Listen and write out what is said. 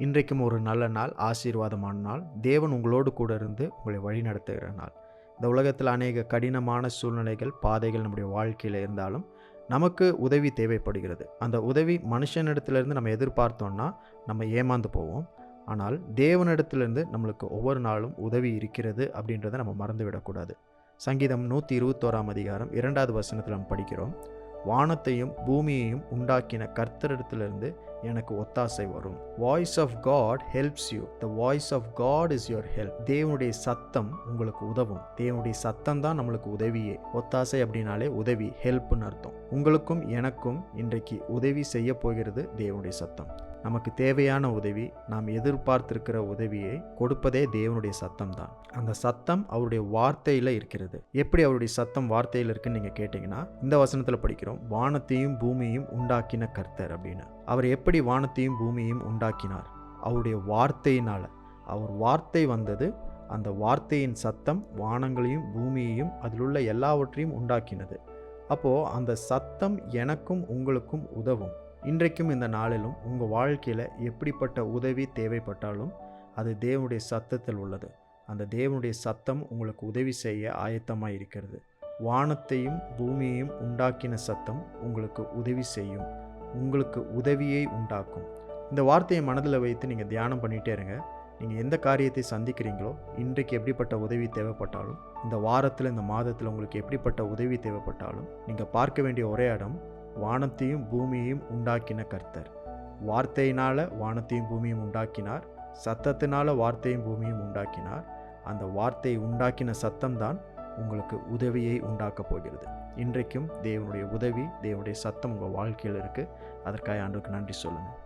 இன்றைக்கும் ஒரு நல்ல நாள், ஆசீர்வாதமான நாள். தேவன் உங்களோடு கூட இருந்து உங்களை வழி நடத்துகிற நாள். இந்த உலகத்தில் அநேக கடினமான சூழ்நிலைகள், பாதைகள் நம்முடைய வாழ்க்கையில் இருந்தாலும் நமக்கு உதவி தேவைப்படுகிறது. அந்த உதவி மனுஷனிடத்திலிருந்து நம்ம எதிர்பார்த்தோம்னா நம்ம ஏமாந்து போவோம். ஆனால் தேவனிடத்திலிருந்து நம்மளுக்கு ஒவ்வொரு நாளும் உதவி இருக்கிறது அப்படின்றத நம்ம மறந்துவிடக்கூடாது. சங்கீதம் 121 அதிகாரம் 2வது வசனத்தில் நம்ம படிக்கிறோம். வானத்தையும் பூமியையும் உண்டாக்கின கர்த்தரிடத்திலிருந்து எனக்கு ஒத்தாசை வரும். Voice of God helps you. The voice of God is your help. தேவனுடைய சத்தம் உங்களுக்கு உதவும். தேவனுடைய சத்தம் தான் நம்மளுக்கு உதவியே. ஒத்தாசை அப்படின்னாலே உதவி, ஹெல்ப்னு அர்த்தம். உங்களுக்கும் எனக்கும் இன்றைக்கு உதவி செய்ய போகிறது தேவனுடைய சத்தம். நமக்கு தேவையான உதவி, நாம் எதிர்பார்த்திருக்கிற உதவியை கொடுப்பதே தேவனுடைய சத்தம் தான். அந்த சத்தம் அவருடைய வார்த்தையில் இருக்கிறது. எப்படி அவருடைய சத்தம் வார்த்தையில் இருக்குன்னு நீங்கள் கேட்டிங்கன்னா, இந்த வசனத்தில் படிக்கிறோம், வானத்தையும் பூமியையும் உண்டாக்கின கர்த்தர் அப்படின்னு. அவர் எப்படி வானத்தையும் பூமியையும் உண்டாக்கினார்? அவருடைய வார்த்தையினால். அவர் வார்த்தை வந்தது, அந்த வார்த்தையின் சத்தம் வானங்களையும் பூமியையும் அதிலுள்ள எல்லாவற்றையும் உண்டாக்கினது. அப்போது அந்த சத்தம் எனக்கும் உங்களுக்கும் உதவும். இன்றைக்கும் இந்த நாளிலும் உங்கள் வாழ்க்கையில் எப்படிப்பட்ட உதவி தேவைப்பட்டாலும் அது தேவனுடைய சத்தத்தில் உள்ளது. அந்த தேவனுடைய சத்தம் உங்களுக்கு உதவி செய்ய ஆயத்தமாக இருக்கிறது. வானத்தையும் பூமியையும் உண்டாக்கின சத்தம் உங்களுக்கு உதவி செய்யும், உங்களுக்கு உதவியை உண்டாக்கும். இந்த வார்த்தையை மனதில் வைத்து நீங்கள் தியானம் பண்ணிகிட்டே இருங்க. நீங்கள் எந்த காரியத்தை சந்திக்கிறீங்களோ, இன்றைக்கு எப்படிப்பட்ட உதவி தேவைப்பட்டாலும், இந்த வாரத்தில் இந்த மாதத்தில் உங்களுக்கு எப்படிப்பட்ட உதவி தேவைப்பட்டாலும், நீங்கள் பார்க்க வேண்டிய ஒரே இடம், வானத்தையும் பூமியையும் உண்டாக்கின கர்த்தர். வார்த்தையினால் வானத்தையும் பூமியும் உண்டாக்கினார், சத்தத்தினால வார்த்தையும் பூமியும் உண்டாக்கினார். அந்த வார்த்தையை உண்டாக்கின சத்தம்தான் உங்களுக்கு உதவியை உண்டாக்கப் போகிறது. இன்றைக்கும் தேவனுடைய உதவி, தேவனுடைய சத்தம் உங்கள் வாழ்க்கையில் இருக்குது. அதற்காக ஆண்டவருக்கு நன்றி சொல்லுங்கள்.